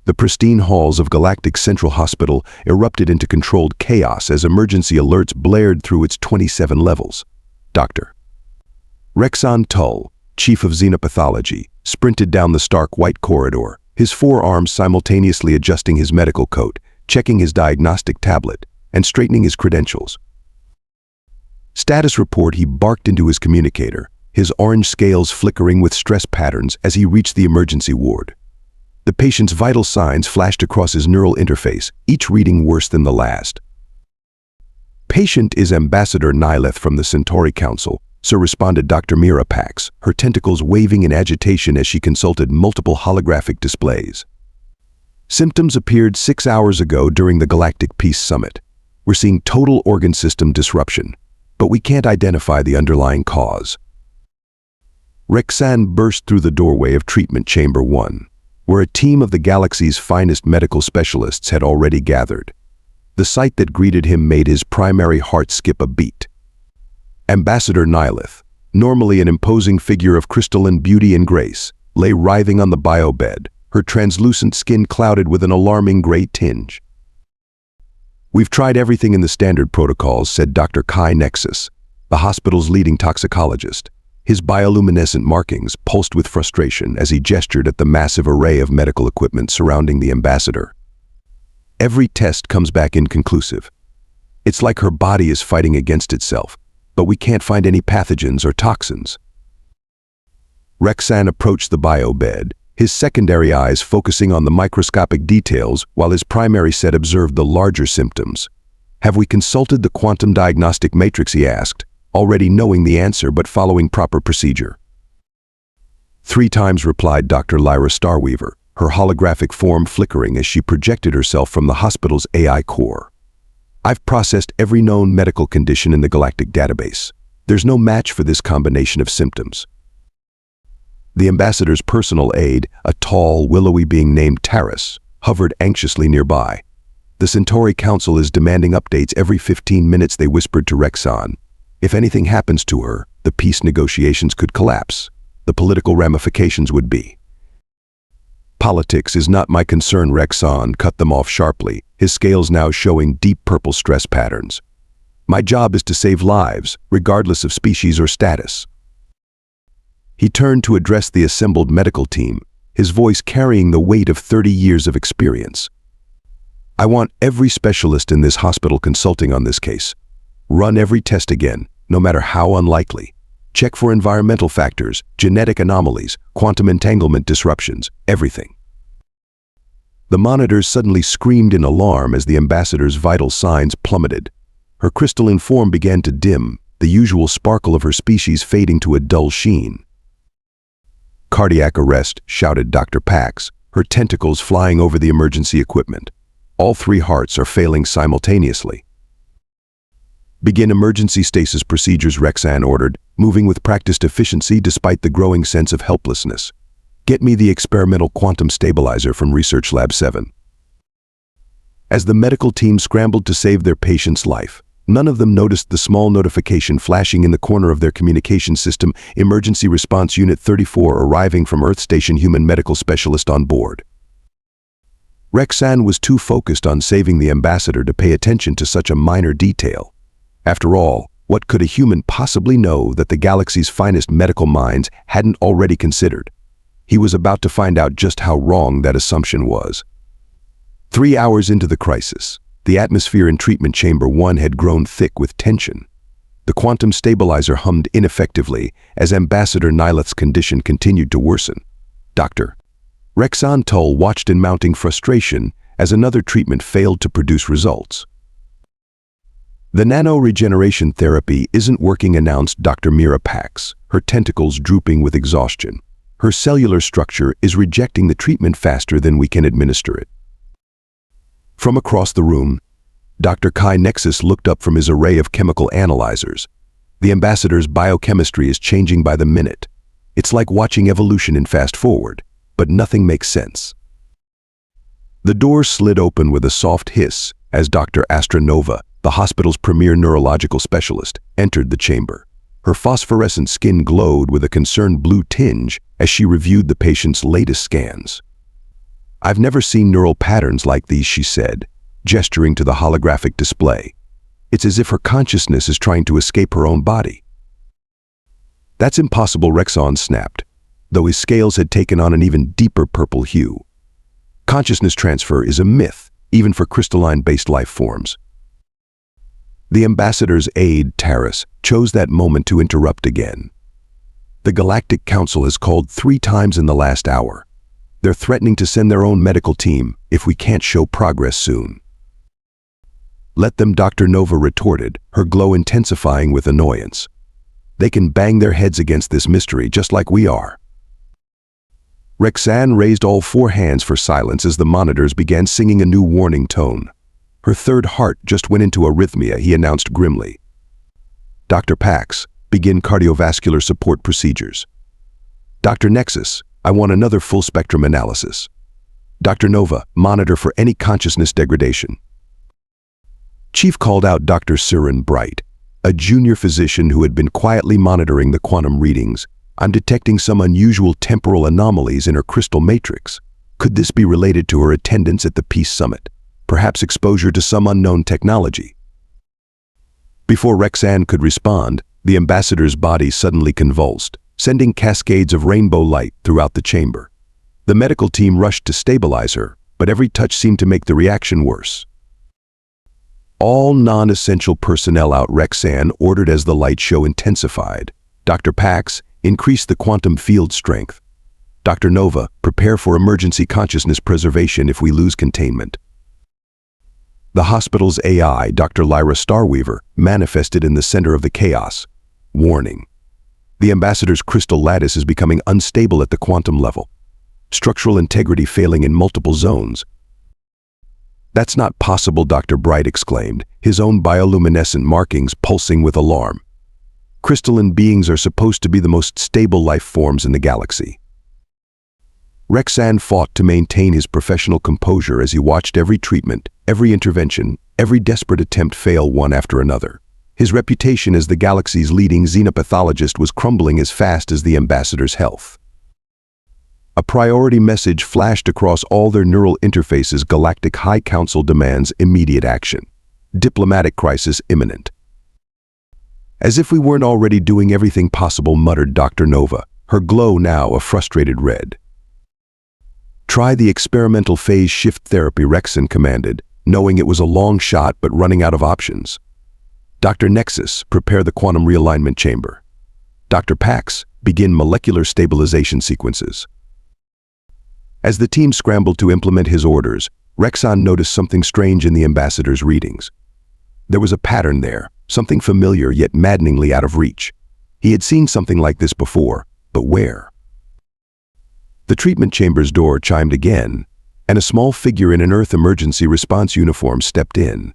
The pristine halls of Galactic Central Hospital erupted into controlled chaos as emergency alerts blared through its 27 levels. Dr. Rexon Tull, chief of xenopathology, sprinted down the stark white corridor, his forearms simultaneously adjusting his medical coat, checking his diagnostic tablet, and straightening his credentials. Status report, he barked into his communicator, his orange scales flickering with stress patterns as he reached the emergency ward. The patient's vital signs flashed across his neural interface, each reading worse than the last. Patient is Ambassador Nihilith from the Centauri Council, sir, responded Dr. Mira Pax, her tentacles waving in agitation as she consulted multiple holographic displays. Symptoms appeared 6 hours ago during the Galactic Peace Summit. We're seeing total organ system disruption, but we can't identify the underlying cause. Rexan burst through the doorway of Treatment Chamber 1, where a team of the galaxy's finest medical specialists had already gathered. The sight that greeted him made his primary heart skip a beat. Ambassador Nihilith, normally an imposing figure of crystalline beauty and grace, lay writhing on the biobed, her translucent skin clouded with an alarming gray tinge. We've tried everything in the standard protocols, said Dr. Kai Nexus, the hospital's leading toxicologist. His bioluminescent markings pulsed with frustration as he gestured at the massive array of medical equipment surrounding the ambassador. Every test comes back inconclusive. It's like her body is fighting against itself, but we can't find any pathogens or toxins. Rexan approached the biobed, his secondary eyes focusing on the microscopic details while his primary set observed the larger symptoms. Have we consulted the quantum diagnostic matrix, he asked, already knowing the answer but following proper procedure. 3 times, replied Dr. Lyra Starweaver, her holographic form flickering as she projected herself from the hospital's AI core. I've processed every known medical condition in the Galactic database. There's no match for this combination of symptoms. The ambassador's personal aide, a tall, willowy being named Taris, hovered anxiously nearby. The Centauri Council is demanding updates every 15 minutes, they whispered to Rexon. If anything happens to her, the peace negotiations could collapse. The political ramifications would be. Politics is not my concern, Rexon cut them off sharply, his scales now showing deep purple stress patterns. My job is to save lives, regardless of species or status. He turned to address the assembled medical team, his voice carrying the weight of 30 years of experience. I want every specialist in this hospital consulting on this case. Run every test again, no matter how unlikely. Check for environmental factors, genetic anomalies, quantum entanglement disruptions, everything. The monitors suddenly screamed in alarm as the ambassador's vital signs plummeted. Her crystalline form began to dim, the usual sparkle of her species fading to a dull sheen. Cardiac arrest, shouted Dr. Pax, her tentacles flying over the emergency equipment. All 3 hearts are failing simultaneously. Begin emergency stasis procedures, Rexan ordered, moving with practiced efficiency despite the growing sense of helplessness. Get me the experimental quantum stabilizer from Research Lab 7. As the medical team scrambled to save their patient's life, none of them noticed the small notification flashing in the corner of their communication system, Emergency Response Unit 34 arriving from Earth Station, human medical specialist on board. Rexan was too focused on saving the ambassador to pay attention to such a minor detail. After all, what could a human possibly know that the galaxy's finest medical minds hadn't already considered? He was about to find out just how wrong that assumption was. 3 hours into the crisis, the atmosphere in Treatment Chamber 1 had grown thick with tension. The quantum stabilizer hummed ineffectively as Ambassador Nihilith's condition continued to worsen. Dr. Rexon Tull watched in mounting frustration as another treatment failed to produce results. The nano-regeneration therapy isn't working, announced Dr. Mira Pax, her tentacles drooping with exhaustion. Her cellular structure is rejecting the treatment faster than we can administer it. From across the room, Dr. Kai Nexus looked up from his array of chemical analyzers. The ambassador's biochemistry is changing by the minute. It's like watching evolution in fast forward, but nothing makes sense. The door slid open with a soft hiss as Dr. Astronova, the hospital's premier neurological specialist, entered the chamber. Her phosphorescent skin glowed with a concerned blue tinge as she reviewed the patient's latest scans. "I've never seen neural patterns like these," she said, gesturing to the holographic display. "It's as if her consciousness is trying to escape her own body." "That's impossible," Rexon snapped, though his scales had taken on an even deeper purple hue. "Consciousness transfer is a myth, even for crystalline-based life forms." The ambassador's aide, Taris, chose that moment to interrupt again. "The Galactic Council has called 3 times in the last hour. They're threatening to send their own medical team if we can't show progress soon." "Let them," Dr. Nova retorted, her glow intensifying with annoyance. "They can bang their heads against this mystery just like we are." Rexan raised all 4 hands for silence as the monitors began singing a new warning tone. Her third heart just went into arrhythmia, he announced grimly. "Dr. Pax, begin cardiovascular support procedures." "Dr. Nexus, I want another full-spectrum analysis." "Dr. Nova, monitor for any consciousness degradation." Chief called out Dr. Siren Bright, a junior physician who had been quietly monitoring the quantum readings. "I'm detecting some unusual temporal anomalies in her crystal matrix. Could this be related to her attendance at the Peace Summit? Perhaps exposure to some unknown technology?" Before Rexan could respond, the ambassador's body suddenly convulsed, sending cascades of rainbow light throughout the chamber. The medical team rushed to stabilize her, but every touch seemed to make the reaction worse. "All non-essential personnel out," Rexan ordered as the light show intensified. "Dr. Pax, increase the quantum field strength. Dr. Nova, prepare for emergency consciousness preservation if we lose containment." The hospital's AI, Dr. Lyra Starweaver, manifested in the center of the chaos. Warning. The ambassador's crystal lattice is becoming unstable at the quantum level. Structural integrity failing in multiple zones. "That's not possible," Dr. Bright exclaimed, his own bioluminescent markings pulsing with alarm. "Crystalline beings are supposed to be the most stable life forms in the galaxy." Rexan fought to maintain his professional composure as he watched every treatment, every intervention, every desperate attempt fail one after another. His reputation as the galaxy's leading xenopathologist was crumbling as fast as the ambassador's health. A priority message flashed across all their neural interfaces. "Galactic High Council demands immediate action. Diplomatic crisis imminent." "As if we weren't already doing everything possible," muttered Dr. Nova, her glow now a frustrated red. "Try the experimental phase shift therapy," Rexan commanded, knowing it was a long shot but running out of options. "Dr. Nexus, prepare the quantum realignment chamber. Dr. Pax, begin molecular stabilization sequences." As the team scrambled to implement his orders, Rexan noticed something strange in the ambassador's readings. There was a pattern there, something familiar yet maddeningly out of reach. He had seen something like this before, but where? The treatment chamber's door chimed again, and a small figure in an Earth emergency response uniform stepped in.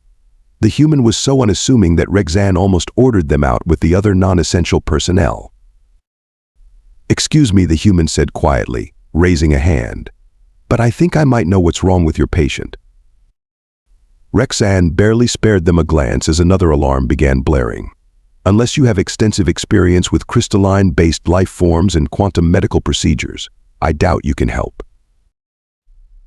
The human was so unassuming that Rexan almost ordered them out with the other non-essential personnel. "Excuse me," the human said quietly, raising a hand, "but I think I might know what's wrong with your patient." Rexan barely spared them a glance as another alarm began blaring. "Unless you have extensive experience with crystalline-based life forms and quantum medical procedures, I doubt you can help."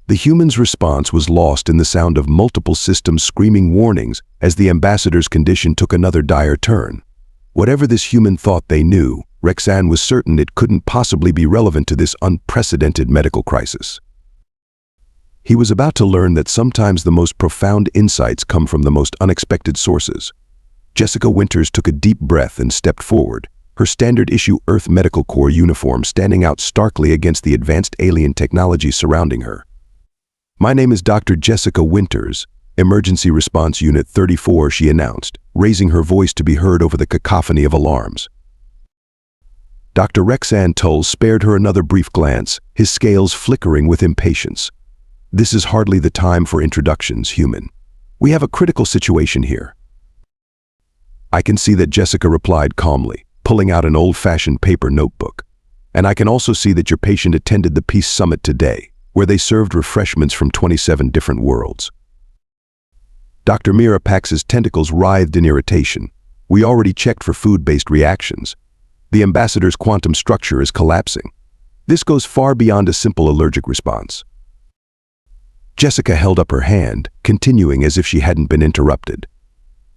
The human's response was lost in the sound of multiple systems screaming warnings as the ambassador's condition took another dire turn. Whatever this human thought they knew, Rexan was certain it couldn't possibly be relevant to this unprecedented medical crisis. He was about to learn that sometimes the most profound insights come from the most unexpected sources. Jessica Winters took a deep breath and stepped forward, her standard-issue Earth Medical Corps uniform standing out starkly against the advanced alien technology surrounding her. "My name is Dr. Jessica Winters, Emergency Response Unit 34, she announced, raising her voice to be heard over the cacophony of alarms. Dr. Rexan Tull spared her another brief glance, his scales flickering with impatience. "This is hardly the time for introductions, human. We have a critical situation here." "I can see that," Jessica replied calmly, pulling out an old-fashioned paper notebook. "And I can also see that your patient attended the Peace Summit today, where they served refreshments from 27 different worlds." Dr. Mira Pax's tentacles writhed in irritation. "We already checked for food-based reactions. The ambassador's quantum structure is collapsing. This goes far beyond a simple allergic response." Jessica held up her hand, continuing as if she hadn't been interrupted.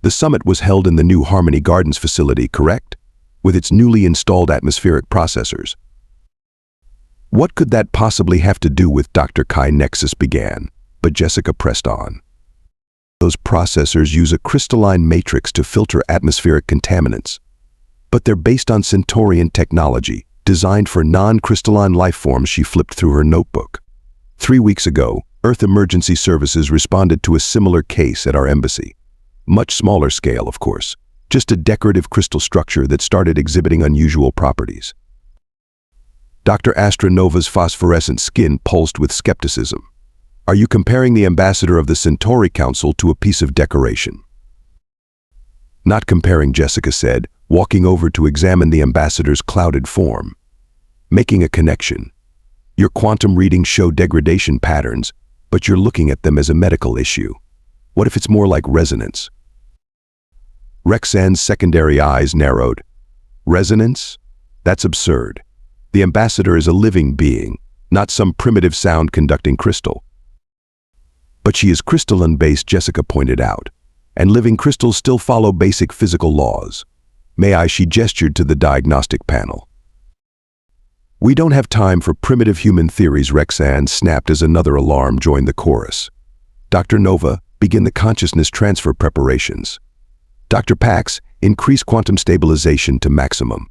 The summit was held in the new Harmony Gardens facility, correct? With its newly installed atmospheric processors. What could that possibly have to do with Dr. Kai? Nexus began, but Jessica pressed on. Those processors use a crystalline matrix to filter atmospheric contaminants. But they're based on Centaurian technology, designed for non-crystalline life forms. She flipped through her notebook. 3 weeks ago, Earth Emergency Services responded to a similar case at our embassy. Much smaller scale, of course. Just a decorative crystal structure that started exhibiting unusual properties. Dr. Astronova's phosphorescent skin pulsed with skepticism. Are you comparing the ambassador of the Centauri Council to a piece of decoration? Not comparing, Jessica said, walking over to examine the ambassador's clouded form. Making a connection. Your quantum readings show degradation patterns, but you're looking at them as a medical issue. What if it's more like resonance? Rexanne's secondary eyes narrowed. Resonance? That's absurd. The ambassador is a living being, not some primitive sound-conducting crystal. But she is crystalline-based, Jessica pointed out, and living crystals still follow basic physical laws. May I? She gestured to the diagnostic panel. We don't have time for primitive human theories, Rexanne snapped as another alarm joined the chorus. Dr. Nova, begin the consciousness transfer preparations. Dr. Pax, increase quantum stabilization to maximum.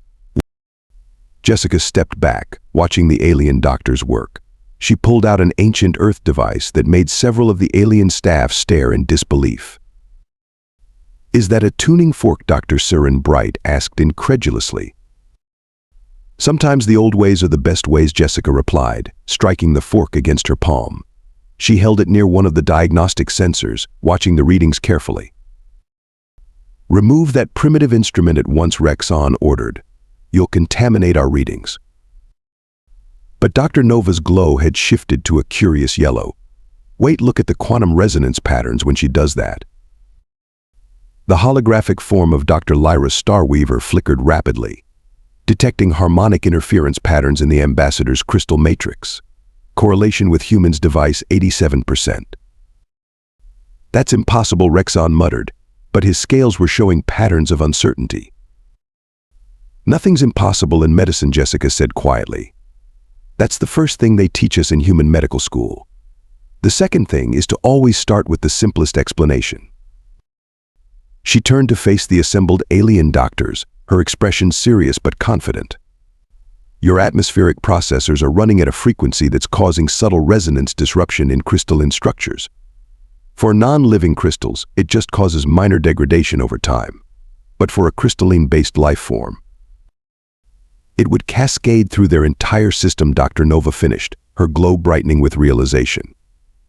Jessica stepped back, watching the alien doctor's work. She pulled out an ancient Earth device that made several of the alien staff stare in disbelief. Is that a tuning fork? Dr. Siren Bright asked incredulously. Sometimes the old ways are the best ways, Jessica replied, striking the fork against her palm. She held it near one of the diagnostic sensors, watching the readings carefully. Remove that primitive instrument at once, Rexanne ordered. You'll contaminate our readings. But Dr. Nova's glow had shifted to a curious yellow. Wait, look at the quantum resonance patterns when she does that. The holographic form of Dr. Lyra Starweaver flickered rapidly, detecting harmonic interference patterns in the ambassador's crystal matrix. Correlation with humans device 87%. That's impossible, Rexanne muttered, but his scales were showing patterns of uncertainty. Nothing's impossible in medicine, Jessica said quietly. That's the first thing they teach us in human medical school. The second thing is to always start with the simplest explanation. She turned to face the assembled alien doctors, her expression serious but confident. Your atmospheric processors are running at a frequency that's causing subtle resonance disruption in crystalline structures. For non-living crystals, it just causes minor degradation over time. But for a crystalline-based life form, it would cascade through their entire system, Dr. Nova finished, her glow brightening with realization,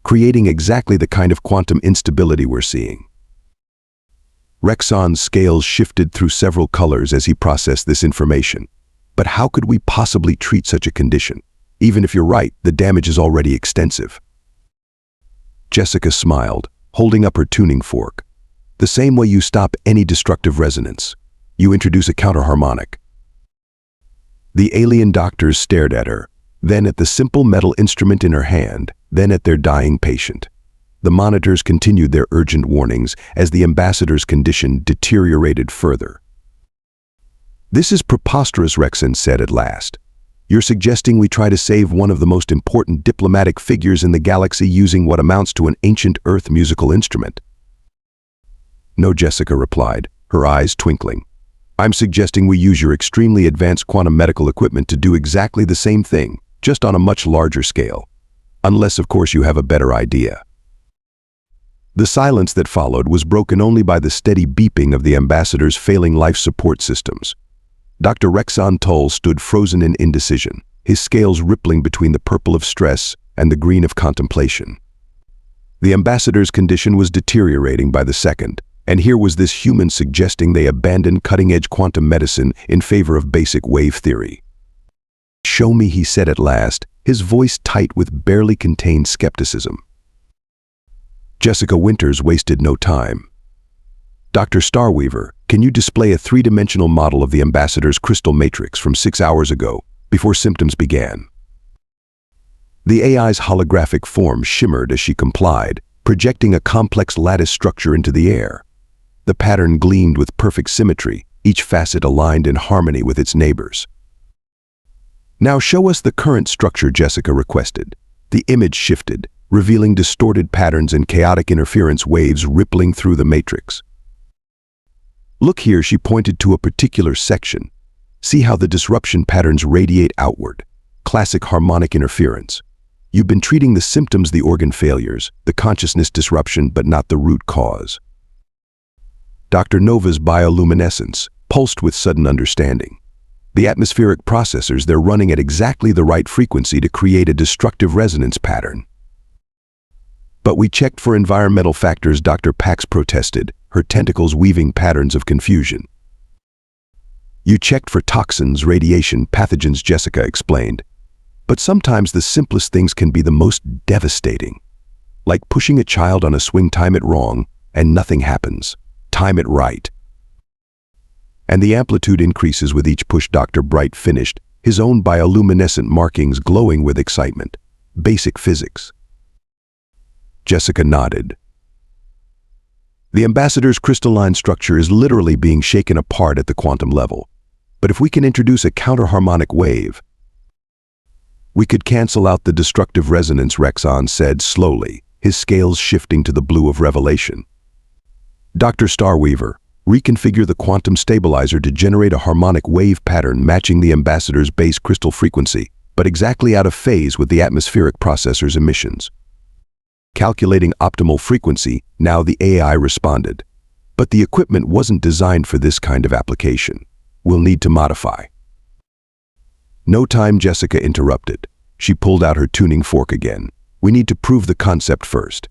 creating exactly the kind of quantum instability we're seeing. Rexanne's scales shifted through several colors as he processed this information. But how could we possibly treat such a condition? Even if you're right, the damage is already extensive. Jessica smiled, holding up her tuning fork. The same way you stop any destructive resonance. You introduce a counterharmonic. The alien doctors stared at her, then at the simple metal instrument in her hand, then at their dying patient. The monitors continued their urgent warnings as the ambassador's condition deteriorated further. This is preposterous, Rexanne said at last. You're suggesting we try to save one of the most important diplomatic figures in the galaxy using what amounts to an ancient Earth musical instrument? No, Jessica replied, her eyes twinkling. I'm suggesting we use your extremely advanced quantum medical equipment to do exactly the same thing, just on a much larger scale. Unless, of course, you have a better idea. The silence that followed was broken only by the steady beeping of the ambassador's failing life support systems. Dr. Rexanne Toll stood frozen in indecision, his scales rippling between the purple of stress and the green of contemplation. The ambassador's condition was deteriorating by the second, and here was this human suggesting they abandon cutting-edge quantum medicine in favor of basic wave theory. Show me, he said at last, his voice tight with barely contained skepticism. Jessica Winters wasted no time. Dr. Starweaver, can you display a three-dimensional model of the ambassador's crystal matrix from 6 hours ago, before symptoms began? The AI's holographic form shimmered as she complied, projecting a complex lattice structure into the air. The pattern gleamed with perfect symmetry, each facet aligned in harmony with its neighbors. "Now show us the current structure," Jessica requested. The image shifted, revealing distorted patterns and chaotic interference waves rippling through the matrix. "Look here," she pointed to a particular section. "See how the disruption patterns radiate outward. Classic harmonic interference. You've been treating the symptoms, the organ failures, the consciousness disruption, but not the root cause." Dr. Nova's bioluminescence pulsed with sudden understanding. The atmospheric processors, they're running at exactly the right frequency to create a destructive resonance pattern. "But we checked for environmental factors," Dr. Pax protested, her tentacles weaving patterns of confusion. "You checked for toxins, radiation, pathogens," Jessica explained. "But sometimes the simplest things can be the most devastating. Like pushing a child on a swing, time it wrong, and nothing happens. Time it right. And the amplitude increases with each push," Dr. Bright finished, his own bioluminescent markings glowing with excitement. "Basic physics." Jessica nodded. "The ambassador's crystalline structure is literally being shaken apart at the quantum level. But if we can introduce a counterharmonic wave, we could cancel out the destructive resonance," Rexon said slowly, his scales shifting to the blue of revelation. "Dr. Starweaver, reconfigure the quantum stabilizer to generate a harmonic wave pattern matching the ambassador's base crystal frequency, but exactly out of phase with the atmospheric processor's emissions." Calculating optimal frequency, now the AI responded. "But the equipment wasn't designed for this kind of application. We'll need to modify." "No time," Jessica interrupted. She pulled out her tuning fork again. "We need to prove the concept first.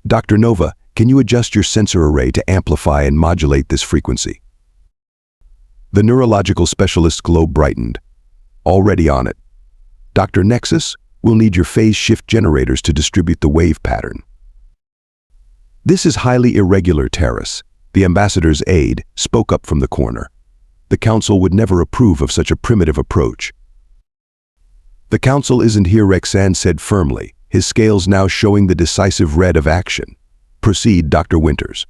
Dr. Nova, can you adjust your sensor array to amplify and modulate this frequency?" The neurological specialist's glow brightened. "Already on it. Dr. Nexus, we'll need your phase shift generators to distribute the wave pattern." "This is highly irregular, Terrace," the ambassador's aide spoke up from the corner. "The council would never approve of such a primitive approach." "The council isn't here," Rexan said firmly, his scales now showing the decisive red of action. "Proceed, Dr. Winters."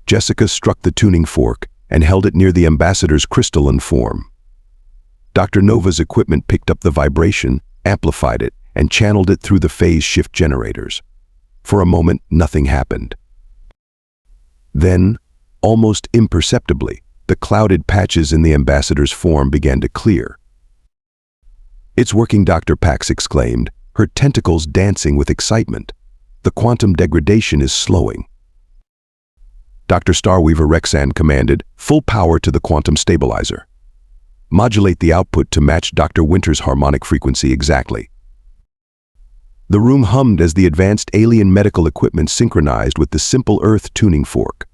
Jessica struck the tuning fork and held it near the ambassador's crystalline form. Dr. Nova's equipment picked up the vibration, amplified it, and channeled it through the phase shift generators. For a moment, nothing happened. Then, almost imperceptibly, the clouded patches in the ambassador's form began to clear. "It's working," Dr. Pax exclaimed, her tentacles dancing with excitement. "The quantum degradation is slowing." Dr. Starweaver, Rexan commanded, "Full power to the quantum stabilizer. Modulate the output to match Dr. Winter's harmonic frequency exactly." The room hummed as the advanced alien medical equipment synchronized with the simple Earth tuning fork.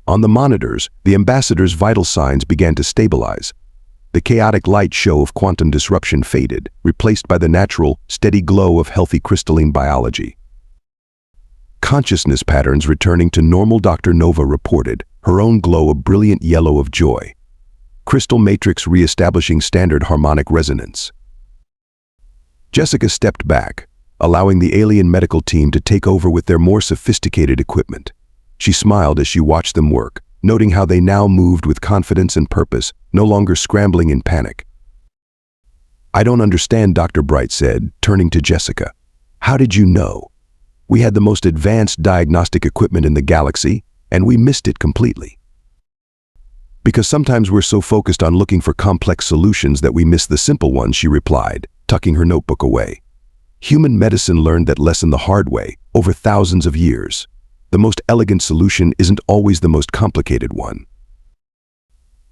On the monitors, the ambassador's vital signs began to stabilize. The chaotic light show of quantum disruption faded, replaced by the natural, steady glow of healthy crystalline biology. Consciousness patterns returning to normal, Dr. Nova reported, her own glow a brilliant yellow of joy. Crystal matrix re-establishing standard harmonic resonance. Jessica stepped back, allowing the alien medical team to take over with their more sophisticated equipment. She smiled as she watched them work, noting how they now moved with confidence and purpose, no longer scrambling in panic. "I don't understand," Dr. Bright said, turning to Jessica. "How did you know? We had the most advanced diagnostic equipment in the galaxy, and we missed it completely." "Because sometimes we're so focused on looking for complex solutions that we miss the simple ones," she replied, tucking her notebook away. "Human medicine learned that lesson the hard way, over thousands of years. The most elegant solution isn't always the most complicated one."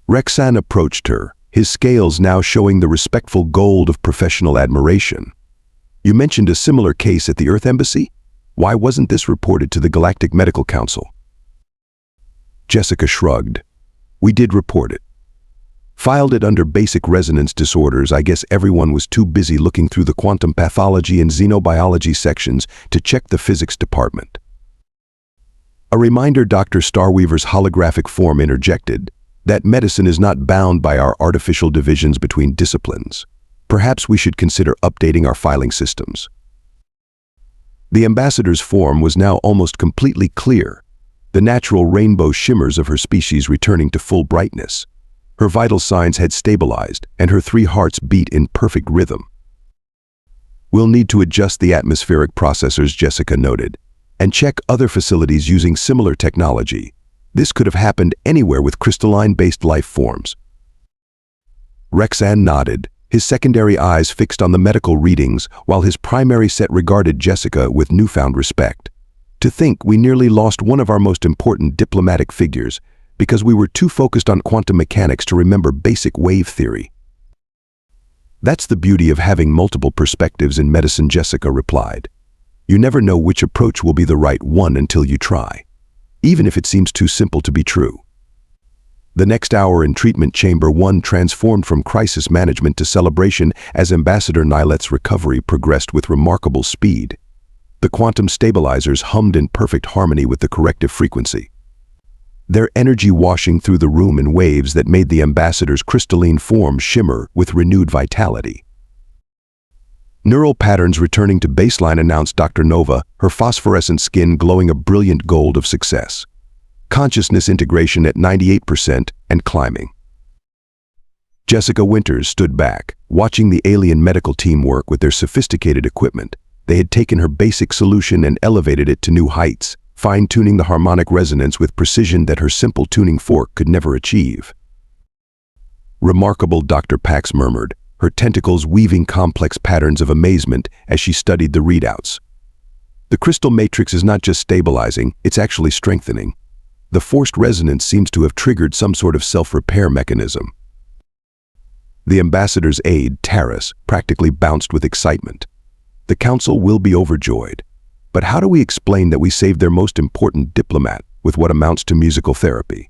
Rexan approached her, his scales now showing the respectful gold of professional admiration. "You mentioned a similar case at the Earth Embassy? Why wasn't this reported to the Galactic Medical Council?" Jessica shrugged. "We did report it. Filed it under basic resonance disorders. I guess everyone was too busy looking through the quantum pathology and xenobiology sections to check the physics department." A reminder, Dr. Starweaver's holographic form interjected, that medicine is not bound by our artificial divisions between disciplines. Perhaps we should consider updating our filing systems. The ambassador's form was now almost completely clear, the natural rainbow shimmers of her species returning to full brightness. Her vital signs had stabilized, and her 3 hearts beat in perfect rhythm. We'll need to adjust the atmospheric processors, Jessica noted, and check other facilities using similar technology. This could have happened anywhere with crystalline-based life forms. Rexan nodded, his secondary eyes fixed on the medical readings, while his primary set regarded Jessica with newfound respect. To think we nearly lost one of our most important diplomatic figures because we were too focused on quantum mechanics to remember basic wave theory. That's the beauty of having multiple perspectives in medicine, Jessica replied. You never know which approach will be the right one until you try, even if it seems too simple to be true. The next hour in treatment chamber 1 transformed from crisis management to celebration as Ambassador Nilet's recovery progressed with remarkable speed. The quantum stabilizers hummed in perfect harmony with the corrective frequency, their energy washing through the room in waves that made the ambassador's crystalline form shimmer with renewed vitality. Neural patterns returning to baseline, announced Dr. Nova, her phosphorescent skin glowing a brilliant gold of success. Consciousness integration at 98% and climbing. Jessica Winters stood back, watching the alien medical team work with their sophisticated equipment. They had taken her basic solution and elevated it to new heights, fine-tuning the harmonic resonance with precision that her simple tuning fork could never achieve. Remarkable, Dr. Pax murmured, her tentacles weaving complex patterns of amazement as she studied the readouts. The crystal matrix is not just stabilizing, it's actually strengthening. The forced resonance seems to have triggered some sort of self-repair mechanism. The ambassador's aide, Taris, practically bounced with excitement. The council will be overjoyed. But how do we explain that we saved their most important diplomat with what amounts to musical therapy?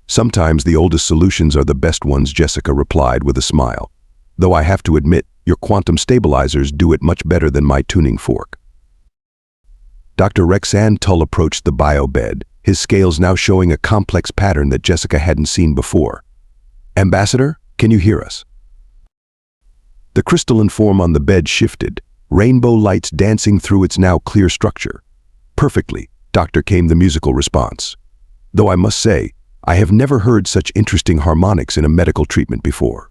Sometimes the oldest solutions are the best ones, Jessica replied with a smile. Though I have to admit, your quantum stabilizers do it much better than my tuning fork. Dr. Rexan Tull approached the bio-bed, his scales now showing a complex pattern that Jessica hadn't seen before. Ambassador, can you hear us? The crystalline form on the bed shifted, rainbow lights dancing through its now clear structure. Perfectly, Doctor, came the musical response. Though I must say, I have never heard such interesting harmonics in a medical treatment before.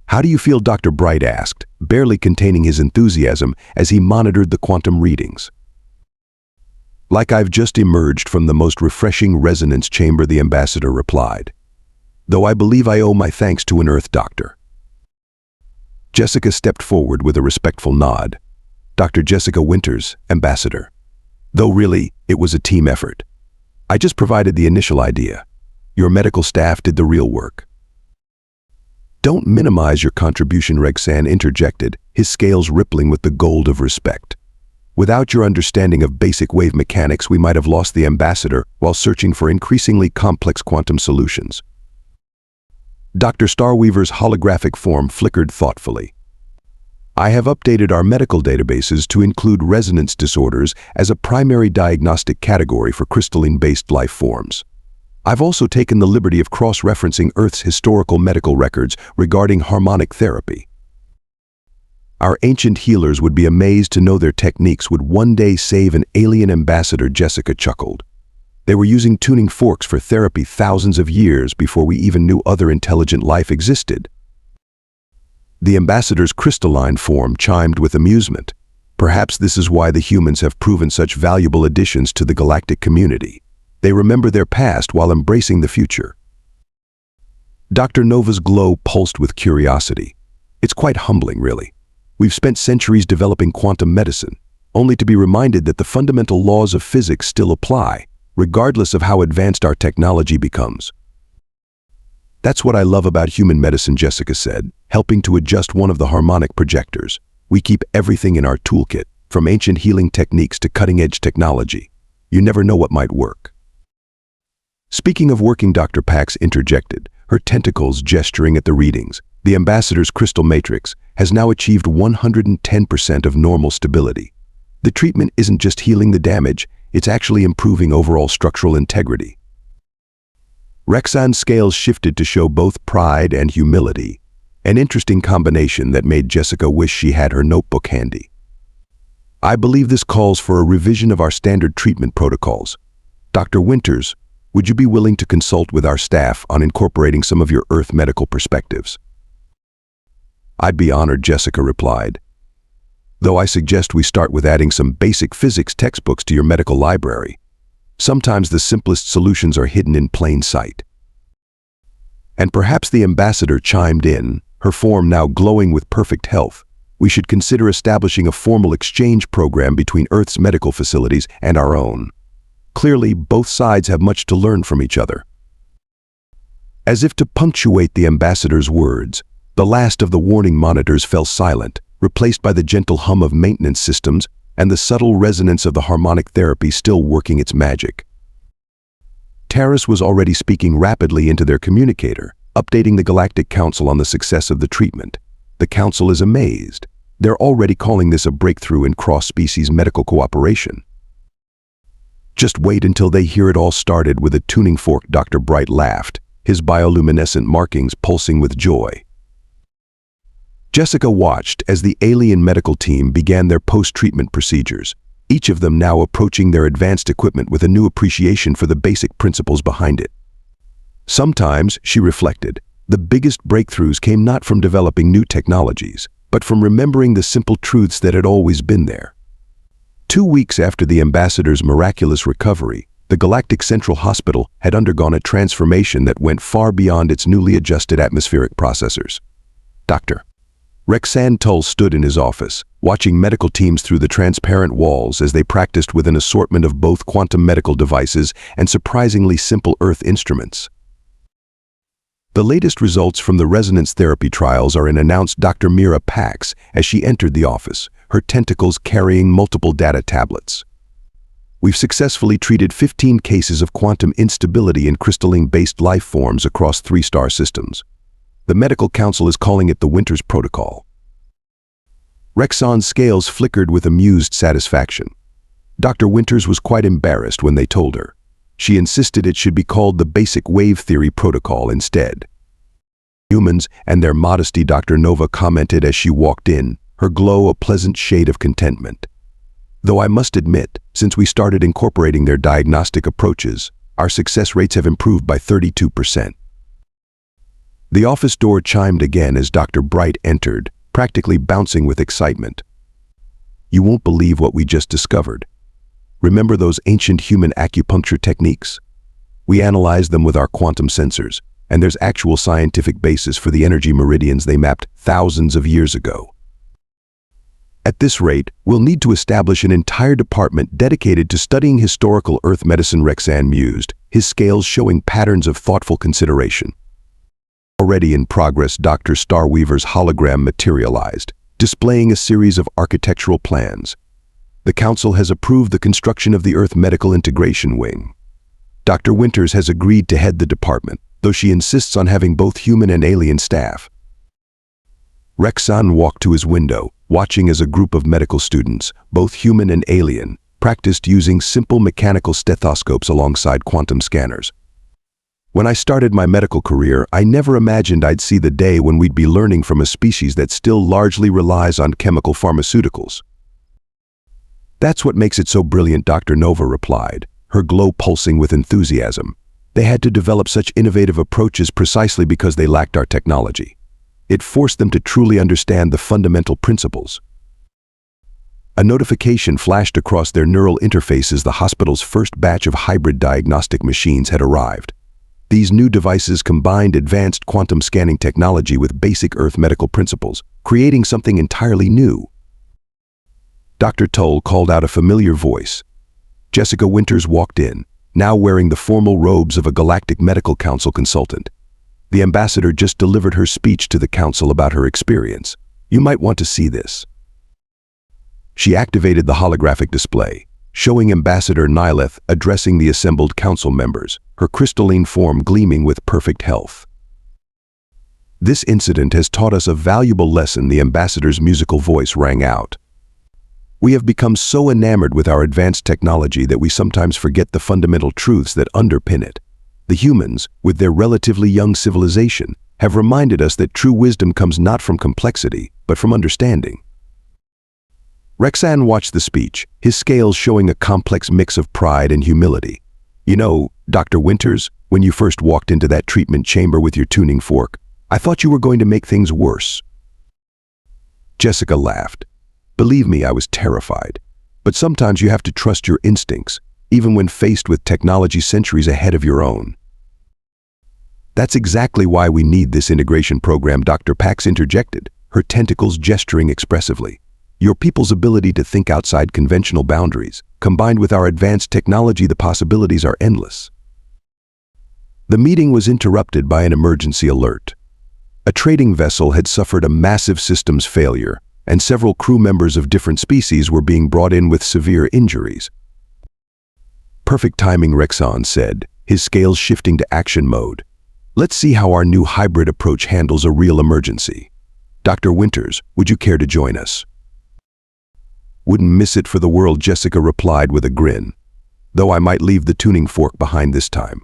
How do you feel? Dr. Bright asked, barely containing his enthusiasm as he monitored the quantum readings. Like I've just emerged from the most refreshing resonance chamber, the ambassador replied. Though I believe I owe my thanks to an Earth doctor. Jessica stepped forward with a respectful nod. Dr. Jessica Winters, ambassador. Though really, it was a team effort. I just provided the initial idea. Your medical staff did the real work. Don't minimize your contribution, Rexan interjected, his scales rippling with the gold of respect. Without your understanding of basic wave mechanics, we might have lost the ambassador while searching for increasingly complex quantum solutions. Dr. Starweaver's holographic form flickered thoughtfully. I have updated our medical databases to include resonance disorders as a primary diagnostic category for crystalline-based life forms. I've also taken the liberty of cross-referencing Earth's historical medical records regarding harmonic therapy. Our ancient healers would be amazed to know their techniques would one day save an alien ambassador, Jessica chuckled. They were using tuning forks for therapy thousands of years before we even knew other intelligent life existed. The ambassador's crystalline form chimed with amusement. Perhaps this is why the humans have proven such valuable additions to the galactic community. They remember their past while embracing the future. Dr. Nova's glow pulsed with curiosity. It's quite humbling, really. We've spent centuries developing quantum medicine, only to be reminded that the fundamental laws of physics still apply, regardless of how advanced our technology becomes. That's what I love about human medicine, Jessica said, helping to adjust one of the harmonic projectors. We keep everything in our toolkit, from ancient healing techniques to cutting-edge technology. You never know what might work. Speaking of working, Dr. Pax interjected, her tentacles gesturing at the readings. The ambassador's crystal matrix has now achieved 110% of normal stability. The treatment isn't just healing the damage, it's actually improving overall structural integrity. Rexan's scales shifted to show both pride and humility. An interesting combination that made Jessica wish she had her notebook handy. I believe this calls for a revision of our standard treatment protocols. Dr. Winters, would you be willing to consult with our staff on incorporating some of your Earth medical perspectives? I'd be honored, Jessica replied. Though I suggest we start with adding some basic physics textbooks to your medical library. Sometimes the simplest solutions are hidden in plain sight. And perhaps the ambassador chimed in, her form now glowing with perfect health. We should consider establishing a formal exchange program between Earth's medical facilities and our own. Clearly, both sides have much to learn from each other. As if to punctuate the ambassador's words, the last of the warning monitors fell silent, replaced by the gentle hum of maintenance systems and the subtle resonance of the harmonic therapy still working its magic. Taris was already speaking rapidly into their communicator, updating the Galactic Council on the success of the treatment. The Council is amazed. They're already calling this a breakthrough in cross-species medical cooperation. Just wait until they hear it all started with a tuning fork. Dr. Bright laughed, his bioluminescent markings pulsing with joy. Jessica watched as the alien medical team began their post-treatment procedures, each of them now approaching their advanced equipment with a new appreciation for the basic principles behind it. Sometimes, she reflected, the biggest breakthroughs came not from developing new technologies, but from remembering the simple truths that had always been there. 2 weeks after the ambassador's miraculous recovery, the Galactic Central Hospital had undergone a transformation that went far beyond its newly adjusted atmospheric processors. Dr. Rexan Tull stood in his office, watching medical teams through the transparent walls as they practiced with an assortment of both quantum medical devices and surprisingly simple Earth instruments. The latest results from the resonance therapy trials are in, announced Dr. Mira Pax as she entered the office, her tentacles carrying multiple data tablets. We've successfully treated 15 cases of quantum instability in crystalline-based life forms across 3-star systems. The Medical Council is calling it the Winters Protocol. Rexon's scales flickered with amused satisfaction. Dr. Winters was quite embarrassed when they told her. She insisted it should be called the Basic Wave Theory Protocol instead. Humans and their modesty, Dr. Nova commented as she walked in, her glow a pleasant shade of contentment. Though I must admit, since we started incorporating their diagnostic approaches, our success rates have improved by 32%. The office door chimed again as Dr. Bright entered, practically bouncing with excitement. You won't believe what we just discovered. Remember those ancient human acupuncture techniques? We analyzed them with our quantum sensors, and there's actual scientific basis for the energy meridians they mapped thousands of years ago. At this rate, we'll need to establish an entire department dedicated to studying historical Earth medicine, Rexan mused, his scales showing patterns of thoughtful consideration. Already in progress, Dr. Starweaver's hologram materialized, displaying a series of architectural plans. The Council has approved the construction of the Earth Medical Integration Wing. Dr. Winters has agreed to head the department, though she insists on having both human and alien staff. Rexan walked to his window, watching as a group of medical students, both human and alien, practiced using simple mechanical stethoscopes alongside quantum scanners. When I started my medical career, I never imagined I'd see the day when we'd be learning from a species that still largely relies on chemical pharmaceuticals. That's what makes it so brilliant, Dr. Nova replied, her glow pulsing with enthusiasm. They had to develop such innovative approaches precisely because they lacked our technology. It forced them to truly understand the fundamental principles. A notification flashed across their neural interfaces. The hospital's first batch of hybrid diagnostic machines had arrived. These new devices combined advanced quantum scanning technology with basic Earth medical principles, creating something entirely new. Dr. Tull called out a familiar voice. Jessica Winters walked in, now wearing the formal robes of a Galactic Medical Council consultant. The ambassador just delivered her speech to the council about her experience. You might want to see this. She activated the holographic display, showing Ambassador Nyleth addressing the assembled council members, her crystalline form gleaming with perfect health. This incident has taught us a valuable lesson. The ambassador's musical voice rang out. We have become so enamored with our advanced technology that we sometimes forget the fundamental truths that underpin it. The humans, with their relatively young civilization, have reminded us that true wisdom comes not from complexity, but from understanding. Rexan watched the speech, his scales showing a complex mix of pride and humility. "You know, Dr. Winters, when you first walked into that treatment chamber with your tuning fork, I thought you were going to make things worse." Jessica laughed. "Believe me, I was terrified. But sometimes you have to trust your instincts, even when faced with technology centuries ahead of your own." "That's exactly why we need this integration program," Dr. Pax interjected, her tentacles gesturing expressively. "Your people's ability to think outside conventional boundaries, combined with our advanced technology, the possibilities are endless." The meeting was interrupted by an emergency alert. A trading vessel had suffered a massive systems failure, and several crew members of different species were being brought in with severe injuries. "Perfect timing," Rexan said, his scales shifting to action mode. "Let's see how our new hybrid approach handles a real emergency. Dr. Winters, would you care to join us?" "Wouldn't miss it for the world," Jessica replied with a grin. "Though I might leave the tuning fork behind this time."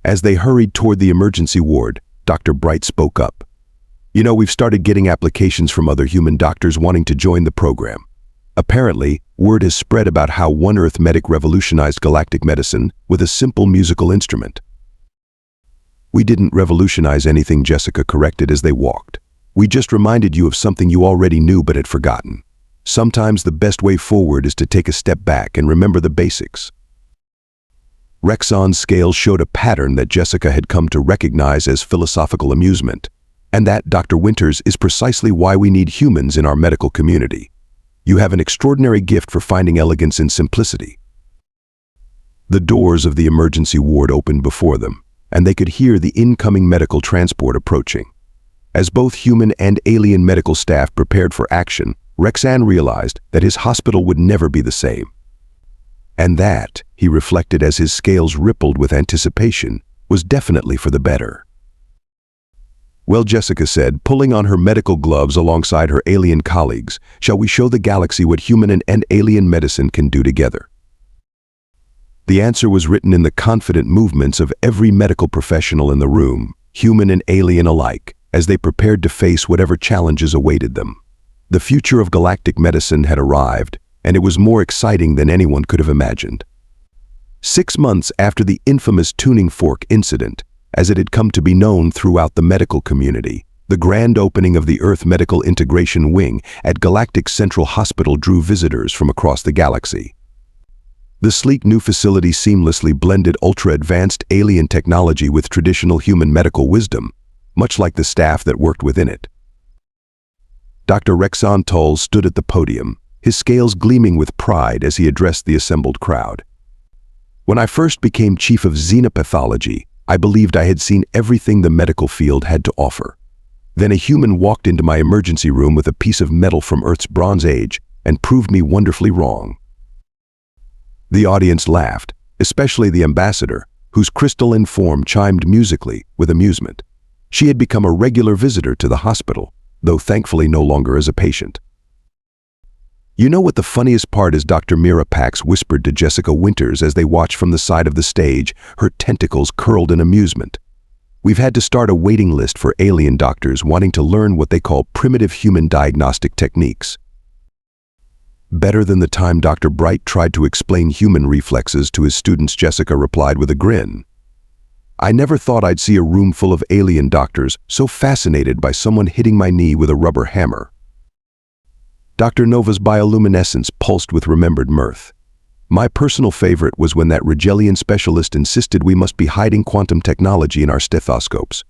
As they hurried toward the emergency ward, Dr. Bright spoke up. "You know, we've started getting applications from other human doctors wanting to join the program. Apparently, word has spread about how One Earth Medic revolutionized galactic medicine with a simple musical instrument." "We didn't revolutionize anything," Jessica corrected as they walked. "We just reminded you of something you already knew but had forgotten. Sometimes the best way forward is to take a step back and remember the basics." Rexan's scales showed a pattern that Jessica had come to recognize as philosophical amusement. "And that, Dr. Winters, is precisely why we need humans in our medical community. You have an extraordinary gift for finding elegance in simplicity." The doors of the emergency ward opened before them, and they could hear the incoming medical transport approaching. As both human and alien medical staff prepared for action, Rexan realized that his hospital would never be the same. And that, he reflected as his scales rippled with anticipation, was definitely for the better. "Well," Jessica said, pulling on her medical gloves alongside her alien colleagues, "shall we show the galaxy what human and alien medicine can do together?" The answer was written in the confident movements of every medical professional in the room, human and alien alike, as they prepared to face whatever challenges awaited them. The future of galactic medicine had arrived, and it was more exciting than anyone could have imagined. 6 months after the infamous tuning fork incident, as it had come to be known throughout the medical community, the grand opening of the Earth Medical Integration Wing at Galactic Central Hospital drew visitors from across the galaxy. The sleek new facility seamlessly blended ultra-advanced alien technology with traditional human medical wisdom, much like the staff that worked within it. Dr. Rexan Toll stood at the podium, his scales gleaming with pride as he addressed the assembled crowd. "When I first became chief of xenopathology, I believed I had seen everything the medical field had to offer. Then a human walked into my emergency room with a piece of metal from Earth's Bronze Age and proved me wonderfully wrong." The audience laughed, especially the ambassador, whose crystalline form chimed musically with amusement. She had become a regular visitor to the hospital, though thankfully no longer as a patient. "You know what the funniest part is?" Dr. Mira Pax whispered to Jessica Winters as they watched from the side of the stage, her tentacles curled in amusement. "We've had to start a waiting list for alien doctors wanting to learn what they call primitive human diagnostic techniques." "Better than the time Dr. Bright tried to explain human reflexes to his students," Jessica replied with a grin. "I never thought I'd see a room full of alien doctors so fascinated by someone hitting my knee with a rubber hammer." Dr. Nova's bioluminescence pulsed with remembered mirth. "My personal favorite was when that Rigelian specialist insisted we must be hiding quantum technology in our stethoscopes.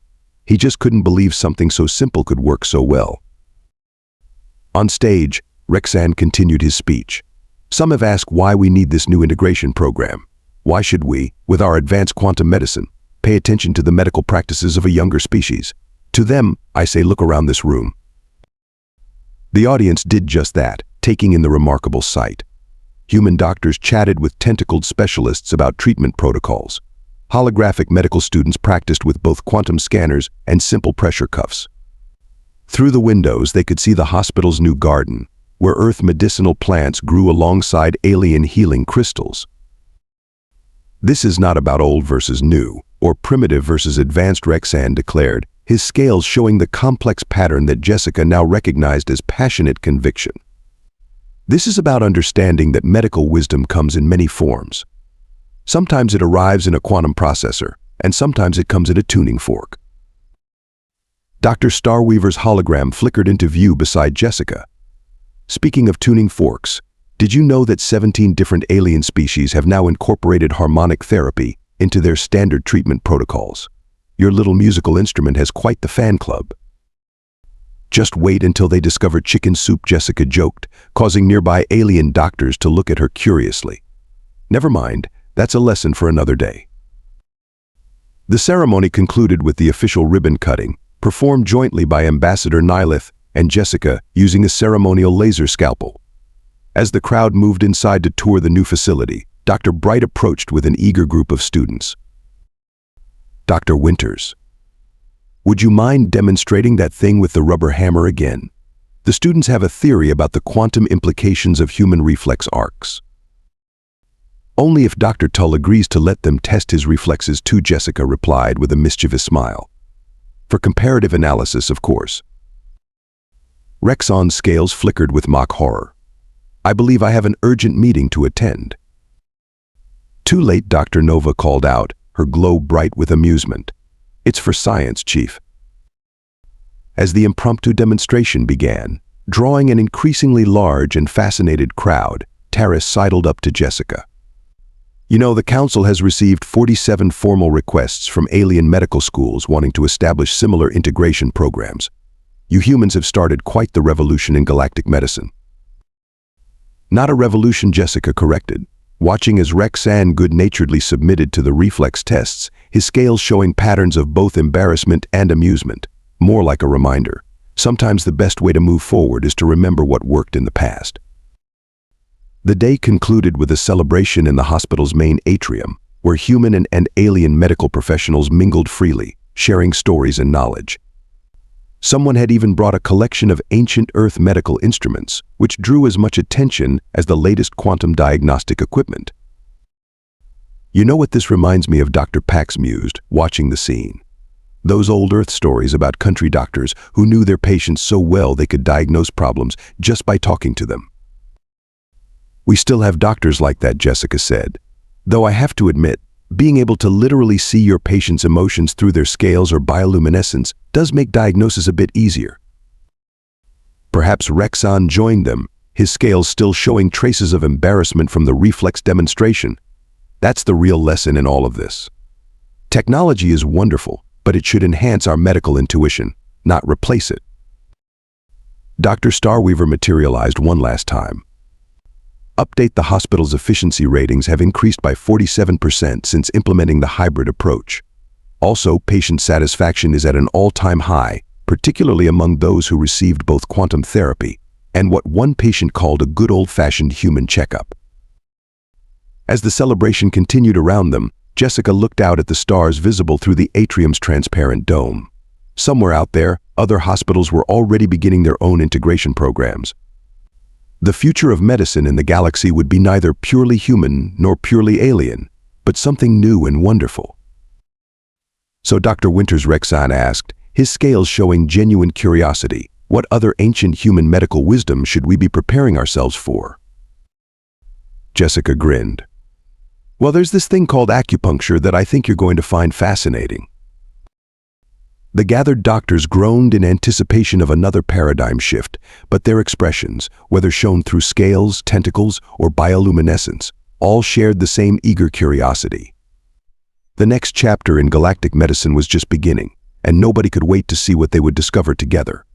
He just couldn't believe something so simple could work so well." On stage, Rexan continued his speech. "Some have asked why we need this new integration program. Why should we, with our advanced quantum medicine, pay attention to the medical practices of a younger species? To them, I say, look around this room." The audience did just that, taking in the remarkable sight. Human doctors chatted with tentacled specialists about treatment protocols. Holographic medical students practiced with both quantum scanners and simple pressure cuffs. Through the windows, they could see the hospital's new garden, where Earth medicinal plants grew alongside alien healing crystals. "This is not about old versus new, or primitive versus advanced, Rexan declared, his scales showing the complex pattern that Jessica now recognized as passionate conviction. This is about understanding that medical wisdom comes in many forms. Sometimes it arrives in a quantum processor, and sometimes it comes in a tuning fork. Dr. Starweaver's hologram flickered into view beside Jessica. Speaking of tuning forks, did you know that 17 different alien species have now incorporated harmonic therapy into their standard treatment protocols? Your little musical instrument has quite the fan club. Just wait until they discover chicken soup, Jessica joked, causing nearby alien doctors to look at her curiously. Never mind, that's a lesson for another day. The ceremony concluded with the official ribbon cutting, performed jointly by Ambassador Nylith and Jessica using a ceremonial laser scalpel. As the crowd moved inside to tour the new facility, Dr. Bright approached with an eager group of students. Dr. Winters, would you mind demonstrating that thing with the rubber hammer again? The students have a theory about the quantum implications of human reflex arcs. Only if Dr. Tull agrees to let them test his reflexes too, Jessica replied with a mischievous smile. For comparative analysis, of course. Rexon's scales flickered with mock horror. I believe I have an urgent meeting to attend. Too late, Dr. Nova called out, her glow bright with amusement. It's for science, Chief. As the impromptu demonstration began, drawing an increasingly large and fascinated crowd, Taris sidled up to Jessica. You know, the Council has received 47 formal requests from alien medical schools wanting to establish similar integration programs. You humans have started quite the revolution in galactic medicine. Not a revolution, Jessica corrected, watching as Rexan good-naturedly submitted to the reflex tests, his scales showing patterns of both embarrassment and amusement, more like a reminder. Sometimes the best way to move forward is to remember what worked in the past. The day concluded with a celebration in the hospital's main atrium, where human and alien medical professionals mingled freely, sharing stories and knowledge. Someone had even brought a collection of ancient Earth medical instruments, which drew as much attention as the latest quantum diagnostic equipment. You know what this reminds me of, Dr. Pax mused, watching the scene. Those old Earth stories about country doctors who knew their patients so well they could diagnose problems just by talking to them. We still have doctors like that, Jessica said. Though I have to admit, being able to literally see your patient's emotions through their scales or bioluminescence does make diagnosis a bit easier. Perhaps Rexon joined them, his scales still showing traces of embarrassment from the reflex demonstration. That's the real lesson in all of this. Technology is wonderful, but it should enhance our medical intuition, not replace it. Dr. Starweaver materialized one last time. Update: the hospital's efficiency ratings have increased by 47% since implementing the hybrid approach. Also, patient satisfaction is at an all-time high, particularly among those who received both quantum therapy and what one patient called a good old-fashioned human checkup. As the celebration continued around them, Jessica looked out at the stars visible through the atrium's transparent dome. Somewhere out there, other hospitals were already beginning their own integration programs. The future of medicine in the galaxy would be neither purely human nor purely alien, but something new and wonderful. So Dr. Winters, Rexon asked, his scales showing genuine curiosity, what other ancient human medical wisdom should we be preparing ourselves for? Jessica grinned. Well, there's this thing called acupuncture that I think you're going to find fascinating. The gathered doctors groaned in anticipation of another paradigm shift, but their expressions, whether shown through scales, tentacles, or bioluminescence, all shared the same eager curiosity. The next chapter in galactic medicine was just beginning, and nobody could wait to see what they would discover together.